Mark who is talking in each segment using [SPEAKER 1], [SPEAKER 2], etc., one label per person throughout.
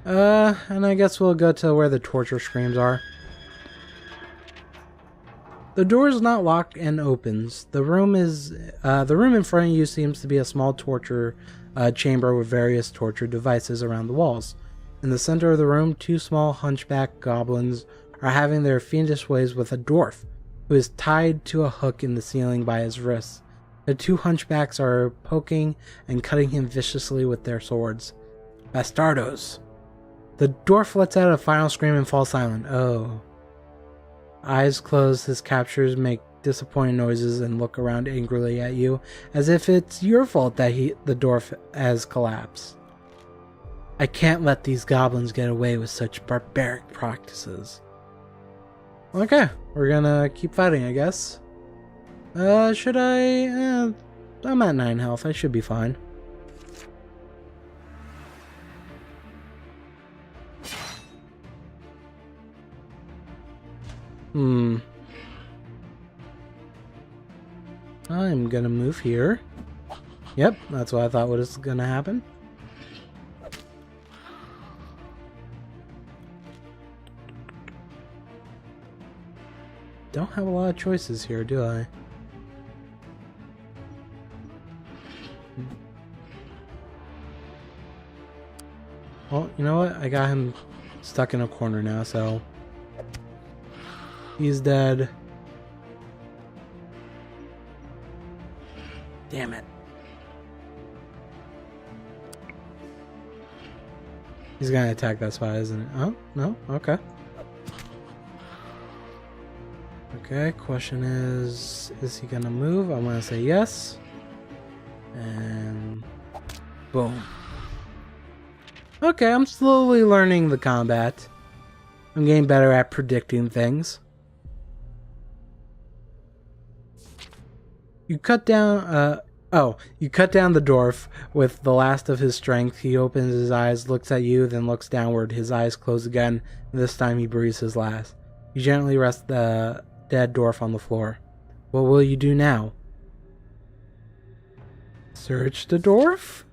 [SPEAKER 1] And I guess we'll go to where the torture screams are. The door is not locked and opens. The room in front of you seems to be a small torture chamber with various torture devices around the walls. In the center of the room, two small hunchback goblins are having their fiendish ways with a dwarf, who is tied to a hook in the ceiling by his wrists. The two hunchbacks are poking and cutting him viciously with their swords. Bastardos! The dwarf lets out a final scream and falls silent. Oh. Eyes closed, his captors make disappointed noises and look around angrily at you, as if it's your fault that the dwarf has collapsed. I can't let these goblins get away with such barbaric practices. Okay, we're gonna keep fighting, I guess. Should I? I'm at 9 health, I should be fine. I'm gonna move here. Yep, that's what I thought was gonna happen. Don't have a lot of choices here, do I? Well, you know what? I got him stuck in a corner now, so he's dead. Damn it. He's gonna attack that spot, isn't it? Oh, no? Okay. Okay, question is he gonna move? I'm gonna say yes. And boom. Okay, I'm slowly learning the combat. I'm getting better at predicting things. You cut down, you cut down the dwarf with the last of his strength. He opens his eyes, looks at you, then looks downward. His eyes close again, and this time he breathes his last. You gently rest the dead dwarf on the floor. What will you do now? Search the dwarf?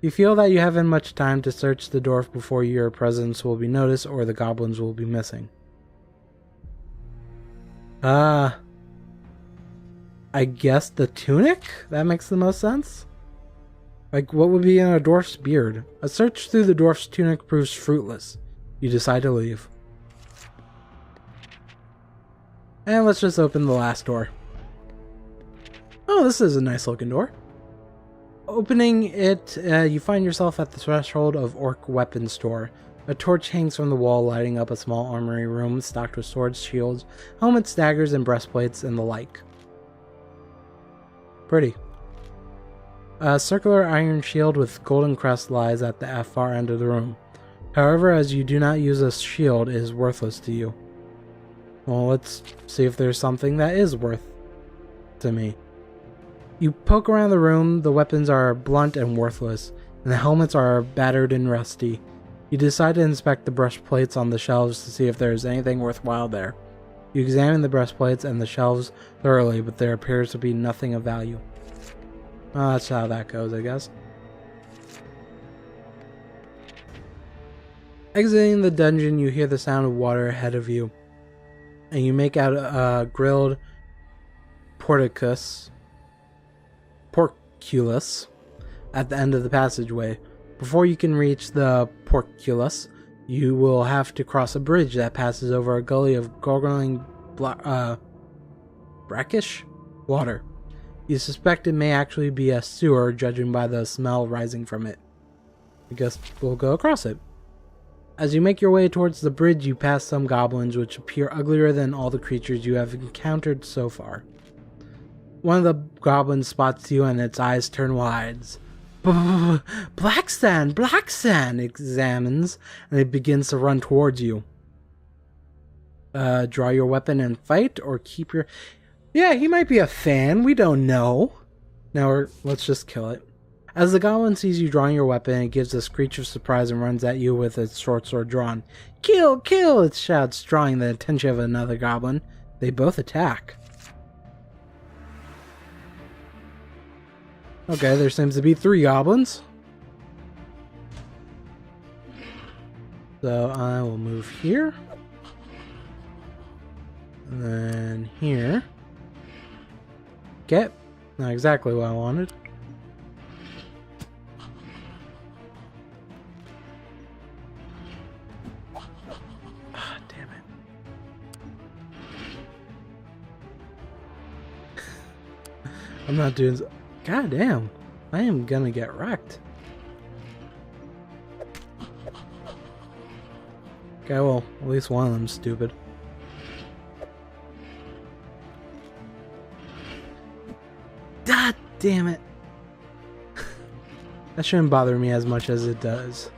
[SPEAKER 1] You feel that you haven't much time to search the dwarf before your presence will be noticed or the goblins will be missing. I guess the tunic? That makes the most sense. Like, what would be in a dwarf's beard? A search through the dwarf's tunic proves fruitless. You decide to leave. And let's just open the last door. Oh, this is a nice looking door. Opening it, you find yourself at the threshold of Orc Weapons Store. A torch hangs from the wall, lighting up a small armory room stocked with swords, shields, helmets, daggers, and breastplates, and the like. Pretty. A circular iron shield with golden crest lies at the far end of the room. However, as you do not use a shield, it is worthless to you. Well, let's see if there's something that is worth to me. You poke around the room, the weapons are blunt and worthless, and the helmets are battered and rusty. You decide to inspect the breastplates on the shelves to see if there is anything worthwhile there. You examine the breastplates and the shelves thoroughly, but there appears to be nothing of value. Well, that's how that goes, I guess. Exiting the dungeon, you hear the sound of water ahead of you, and you make out a grilled porculus at the end of the passageway. Before you can reach the porculus, you will have to cross a bridge that passes over a gully of gurgling brackish water. You suspect it may actually be a sewer, judging by the smell rising from it. I guess we'll go across it. As you make your way towards the bridge, you pass some goblins, which appear uglier than all the creatures you have encountered so far. One of the goblins spots you and its eyes turn wide. Black sand! Black sand! Examines, and it begins to run towards you. Draw your weapon and fight, or keep your... Yeah, he might be a fan, we don't know. Now, let's just kill it. As the goblin sees you drawing your weapon, it gives a screech of surprise and runs at you with its short sword drawn. Kill! Kill! It shouts, drawing the attention of another goblin. They both attack. Okay, there seems to be 3 goblins. So I will move here. And then here. Get. Not exactly what I wanted. Ah, damn it. I'm not doing... God damn. I am gonna get wrecked. Okay, well, at least one of them's stupid. God damn it. That shouldn't bother me as much as it does.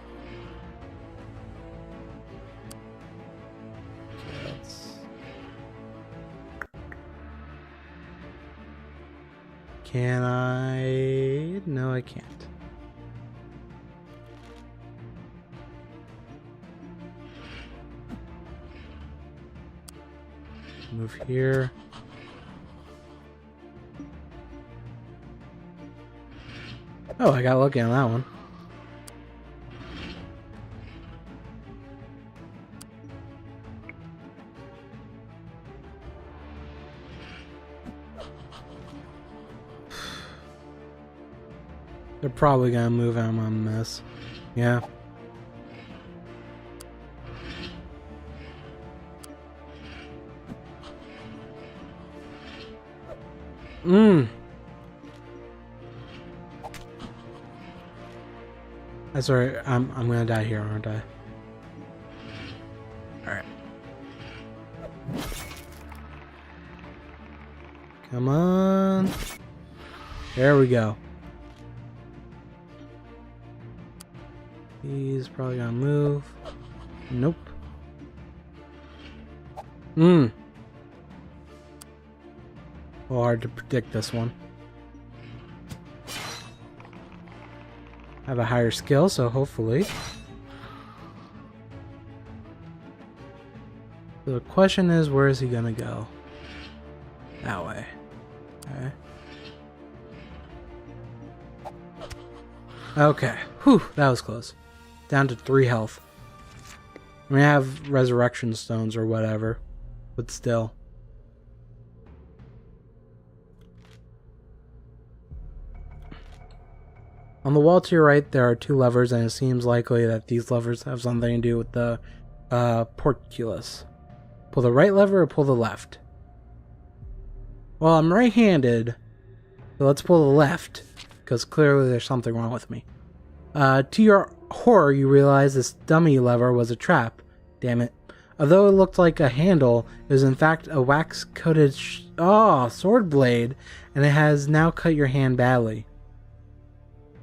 [SPEAKER 1] Can I? No, I can't. Move here. Oh, I got lucky on that one. They're probably gonna move out of my mess. Yeah. That's alright. I'm gonna die here, aren't I? Alright. Come on. There we go. He's probably gonna move. Nope. Well, hard to predict this one. I have a higher skill, so hopefully. The question is, where is he gonna go? That way. Okay. Okay. Whew, that was close. Down to 3 health. I mean, I have resurrection stones or whatever, but still. On the wall to your right, there are 2 levers, and it seems likely that these levers have something to do with the portcullis. Pull the right lever or pull the left? Well, I'm right-handed, so let's pull the left, because clearly there's something wrong with me. To your horror, you realize this dummy lever was a trap. Damn it. Although it looked like a handle, it was in fact a wax-coated sword blade, and it has now cut your hand badly.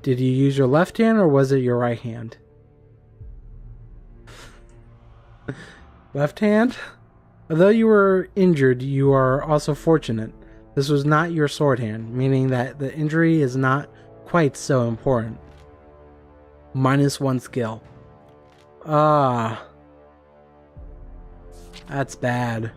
[SPEAKER 1] Did you use your left hand or was it your right hand? Left hand? Although you were injured, you are also fortunate. This was not your sword hand, meaning that the injury is not quite so important. -1 skill. Ah. That's bad.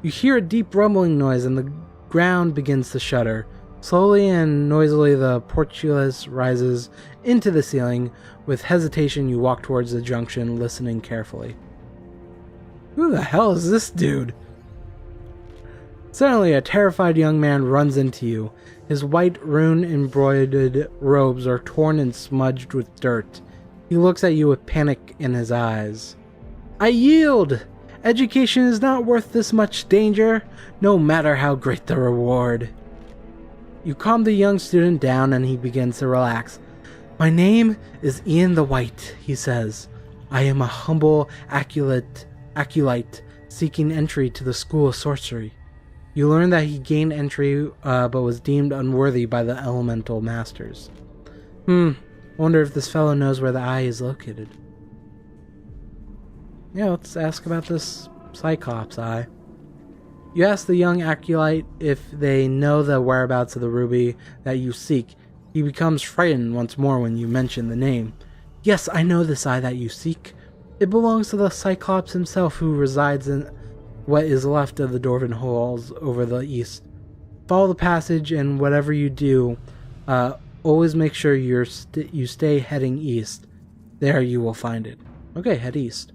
[SPEAKER 1] You hear a deep rumbling noise and the ground begins to shudder. Slowly and noisily the portcullis rises into the ceiling. With hesitation you walk towards the junction, listening carefully. Who the hell is this dude? Suddenly a terrified young man runs into you. His white rune-embroidered robes are torn and smudged with dirt. He looks at you with panic in his eyes. I yield! Education is not worth this much danger, no matter how great the reward. You calm the young student down and he begins to relax. My name is Ian the White, he says. I am a humble acolyte seeking entry to the School of Sorcery. You learn that he gained entry but was deemed unworthy by the elemental masters. Wonder if this fellow knows where the eye is located. Yeah, let's ask about this Cyclops eye. You ask the young acolyte if they know the whereabouts of the ruby that you seek. He becomes frightened once more when you mention the name. Yes, I know this eye that you seek. It belongs to the Cyclops himself, who resides in what is left of the Dwarven halls over the east. Follow the passage, and whatever you do, always make sure you stay heading east. There you will find it. Okay, head east.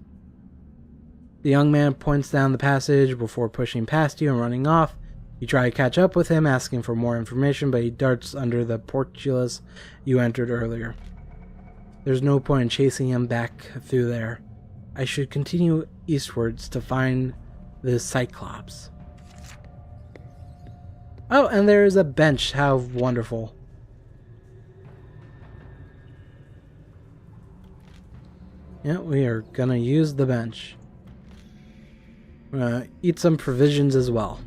[SPEAKER 1] The young man points down the passage before pushing past you and running off. You try to catch up with him, asking for more information, but he darts under the portcullis you entered earlier. There's no point in chasing him back through there. I should continue eastwards to find the Cyclops. Oh, and there is a bench. How wonderful. Yeah, we are gonna use the bench. We're gonna eat some provisions as well.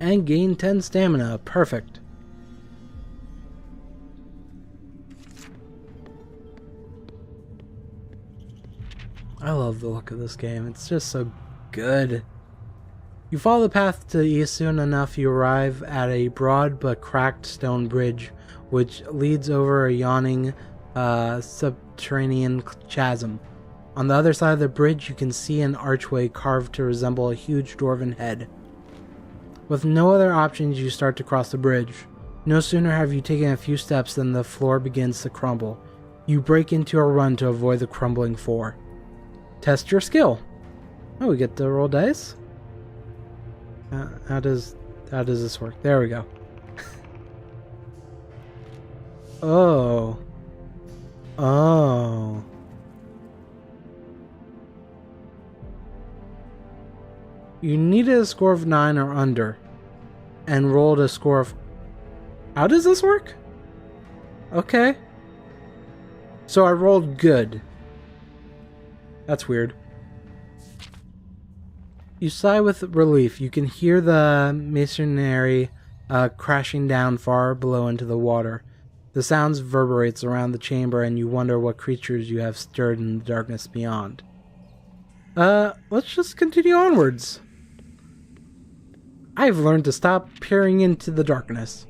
[SPEAKER 1] And gain 10 stamina. Perfect. I love the look of this game. It's just so good. You follow the path to the east. Soon enough, you arrive at a broad but cracked stone bridge which leads over a yawning subterranean chasm. On the other side of the bridge, you can see an archway carved to resemble a huge dwarven head. With no other options, you start to cross the bridge. No sooner have you taken a few steps than the floor begins to crumble. You break into a run to avoid the crumbling floor. Test your skill. Oh, we get to roll dice? How does this work? There we go. Oh. Oh. You needed a score of 9 or under, and rolled a score of... How does this work? Okay. So I rolled good. That's weird. You sigh with relief. You can hear the masonry crashing down far below into the water. The sounds reverberates around the chamber, and you wonder what creatures you have stirred in the darkness beyond. Let's just continue onwards. I've learned to stop peering into the darkness.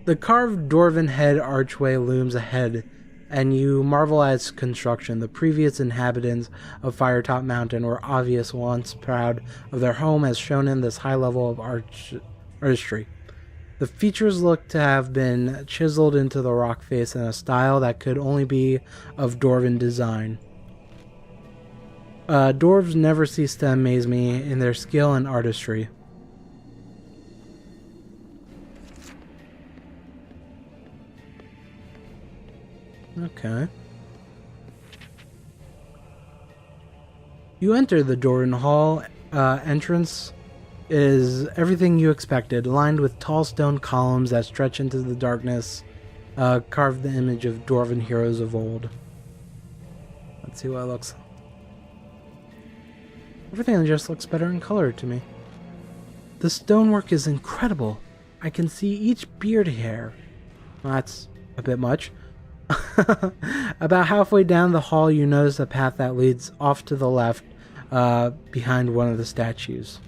[SPEAKER 1] The carved dwarven head archway looms ahead, and you marvel at its construction. The previous inhabitants of Firetop Mountain were obvious once proud of their home, as shown in this high level of artistry. The features look to have been chiseled into the rock face in a style that could only be of dwarven design. Dwarves never cease to amaze me in their skill and artistry. Okay. You enter the Dwarven Hall. Entrance is everything you expected, lined with tall stone columns that stretch into the darkness, carved the image of dwarven heroes of old. Let's see what it looks like. Everything just looks better in color to me. The stonework is incredible. I can see each beard hair. Well, that's a bit much. About halfway down the hall, you notice a path that leads off to the left, behind one of the statues.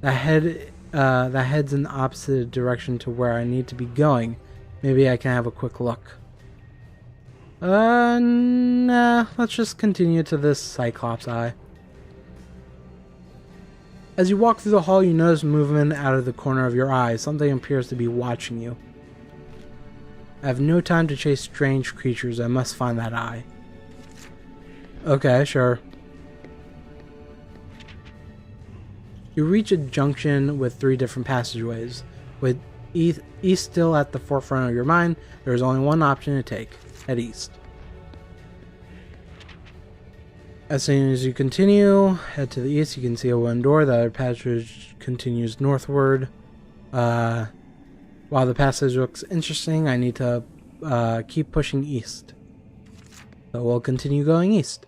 [SPEAKER 1] That heads in the opposite direction to where I need to be going. Maybe I can have a quick look. Nah. Let's just continue to this Cyclops eye. As you walk through the hall, you notice movement out of the corner of your eye. Something appears to be watching you. I have no time to chase strange creatures. I must find that eye. Okay, sure. You reach a junction with 3 different passageways. With east still at the forefront of your mind, there is only one option to take. Head east. As soon as you continue, head to the east, you can see a wooden door. The other passage continues northward. While the passage looks interesting, I need to keep pushing east. So we'll continue going east.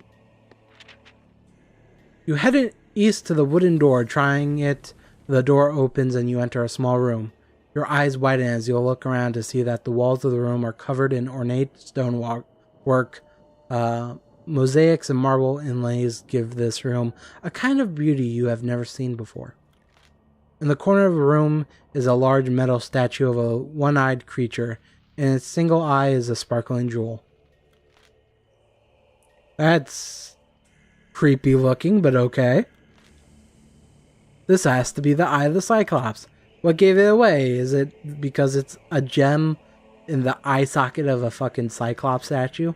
[SPEAKER 1] You head east to the wooden door. Trying it, the door opens and you enter a small room. Your eyes widen as you look around to see that the walls of the room are covered in ornate stone work. Mosaics and marble inlays give this room a kind of beauty you have never seen before. In the corner of the room is a large metal statue of a one-eyed creature, and its single eye is a sparkling jewel. That's creepy looking, but okay. This has to be the Eye of the Cyclops. What gave it away? Is it because it's a gem in the eye socket of a fucking Cyclops statue?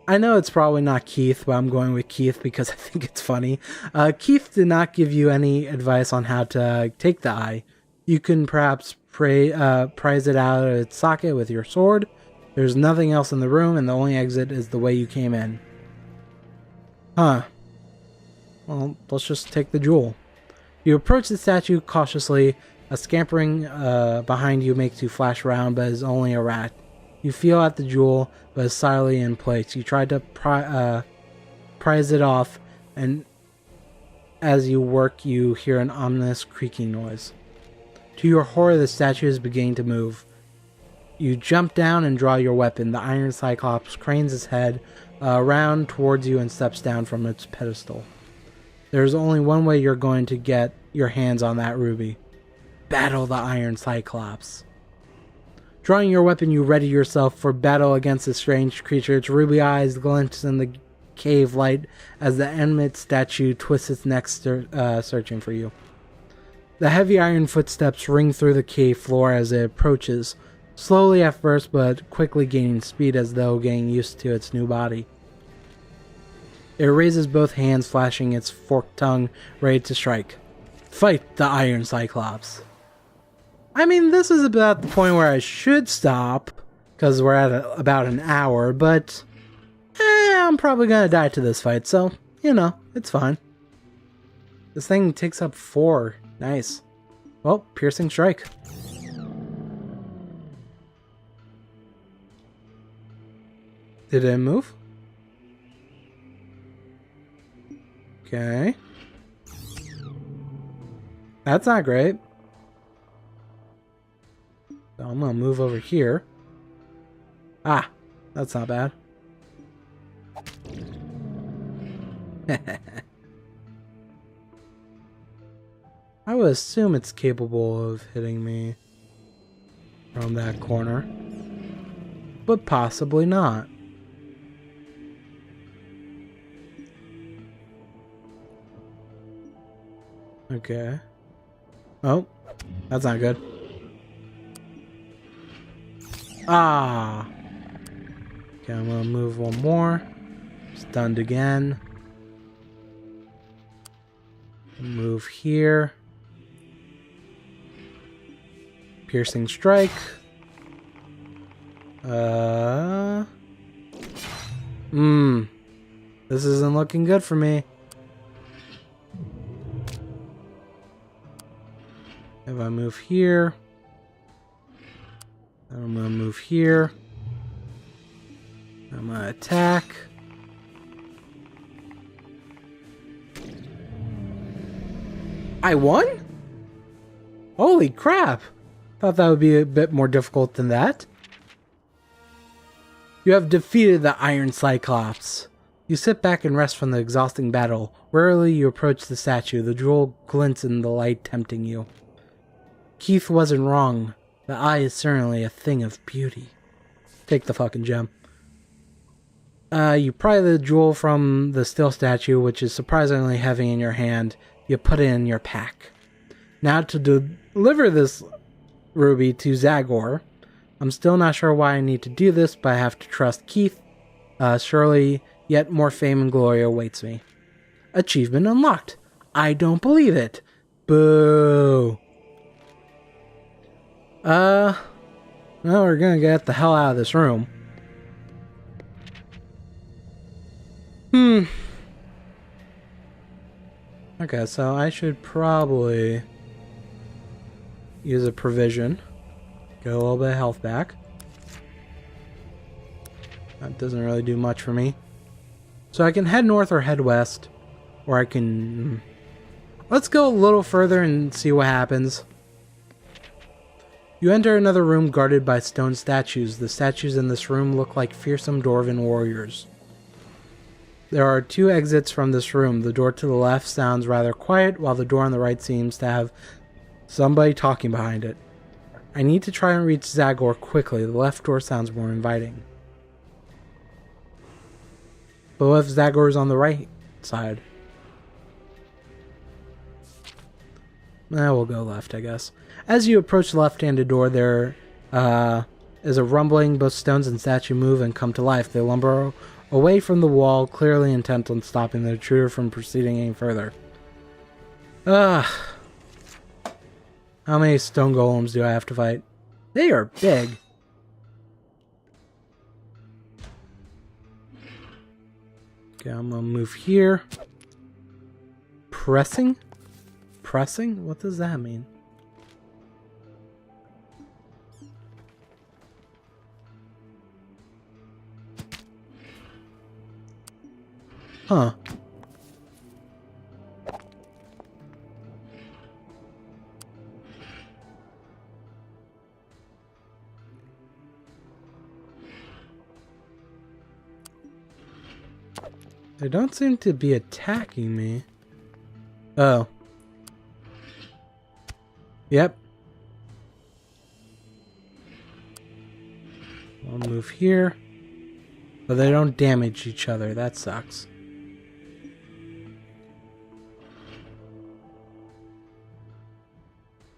[SPEAKER 1] I know it's probably not Keith, but I'm going with Keith because I think it's funny. Keith did not give you any advice on how to take the eye. You can perhaps prise it out of its socket with your sword. There's nothing else in the room, and the only exit is the way you came in. Huh. Well, let's just take the jewel. You approach the statue cautiously. A scampering behind you makes you flash around, but is only a rat. You feel at the jewel, but it's silently in place. You try to prise it off, and as you work, you hear an ominous creaking noise. To your horror, the statue is beginning to move. You jump down and draw your weapon. The Iron Cyclops cranes its head around towards you and steps down from its pedestal. There's only one way you're going to get your hands on that ruby. Battle the Iron Cyclops. Drawing your weapon, you ready yourself for battle against the strange creature. Its ruby eyes glint in the cave light as the animate statue twists its neck, searching for you. The heavy iron footsteps ring through the cave floor as it approaches, slowly at first, but quickly gaining speed as though getting used to its new body. It raises both hands, flashing its forked tongue, ready to strike. Fight the Iron Cyclops. I mean, this is about the point where I should stop, because we're at about an hour, but I'm probably gonna die to this fight, so, you know, it's fine. This thing takes up 4. Nice. Well, piercing strike. Did it move? Okay. That's not great. So I'm gonna move over here. Ah, that's not bad. I would assume it's capable of hitting me from that corner, but possibly not. Okay. Oh, that's not good. Ah. Okay, I'm gonna move one more. Stunned again. Move here. Piercing strike. This isn't looking good for me. If I move here, then I'm gonna move here. I'm gonna attack. I won? Holy crap! Thought that would be a bit more difficult than that. You have defeated the Iron Cyclops. You sit back and rest from the exhausting battle. Warily you approach the statue. The jewel glints in the light, tempting you. Keith wasn't wrong. The eye is certainly a thing of beauty. Take the fucking gem. You pry the jewel from the still statue, which is surprisingly heavy in your hand. You put it in your pack. Now to deliver this ruby to Zagor. I'm still not sure why I need to do this, but I have to trust Keith. Surely, yet more fame and glory awaits me. Achievement unlocked. I don't believe it. Boo. Well, we're gonna get the hell out of this room. Okay, so I should probably use a provision. Get a little bit of health back. That doesn't really do much for me. So I can head north or head west. Or I can... Let's go a little further and see what happens. You enter another room guarded by stone statues. The statues in this room look like fearsome dwarven warriors. There are 2 exits from this room. The door to the left sounds rather quiet, while the door on the right seems to have somebody talking behind it. I need to try and reach Zagor quickly. The left door sounds more inviting. But what if Zagor is on the right side? We'll go left, I guess. As you approach the left-handed door, there is a rumbling. Both stones and statue move and come to life. They lumber away from the wall, clearly intent on stopping the intruder from proceeding any further. Ugh. How many stone golems do I have to fight? They are big. Okay, I'm gonna move here. Pressing? Pressing? What does that mean? Huh. They don't seem to be attacking me. Oh. Yep. I'll move here. But they don't damage each other. That sucks.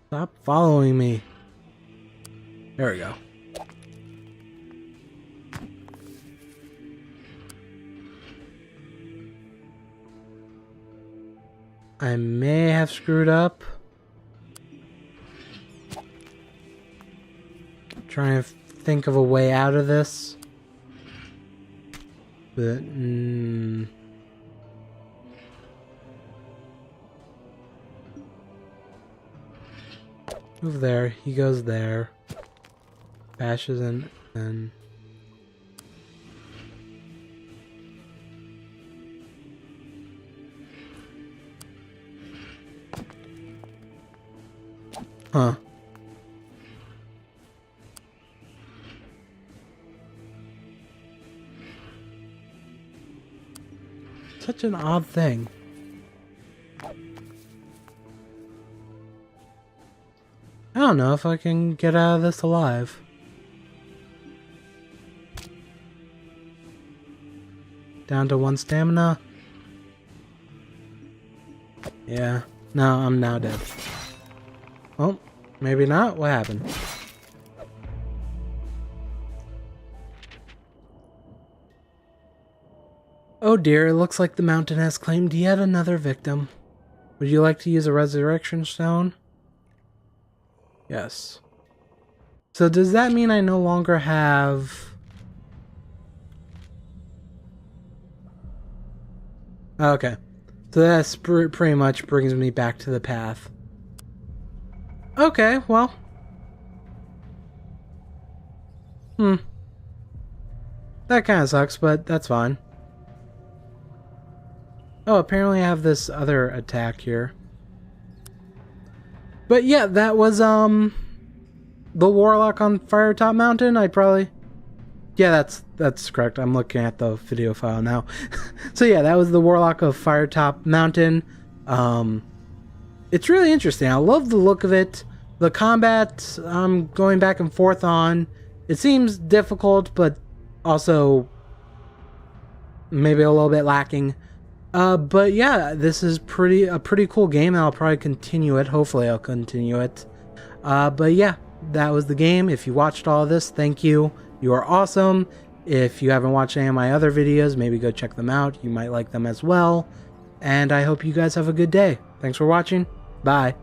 [SPEAKER 1] Stop following me. There we go. I may have screwed up. Trying to think of a way out of this. But, move there. He goes there. Bashes in and... Huh. Such an odd thing. I don't know if I can get out of this alive. Down to 1 stamina. Yeah. No, I'm now dead. Well, maybe not. What happened? Oh dear, it looks like the mountain has claimed yet another victim. Would you like to use a resurrection stone? Yes. So does that mean I no longer have... Okay. So that's pretty much brings me back to the path. Okay, well. That kind of sucks, but that's fine. Oh, apparently I have this other attack here. But yeah, that was, the Warlock on Firetop Mountain. I probably... Yeah, that's correct. I'm looking at the video file now. So yeah, that was the Warlock of Firetop Mountain. It's really interesting. I love the look of it. The combat, I'm going back and forth on. It seems difficult, but also maybe a little bit lacking. But yeah, this is a pretty cool game, and I'll probably continue it. Hopefully I'll continue it. But yeah, that was the game. If you watched all of this, thank you. You are awesome. If you haven't watched any of my other videos, maybe go check them out. You might like them as well. And I hope you guys have a good day. Thanks for watching. Bye.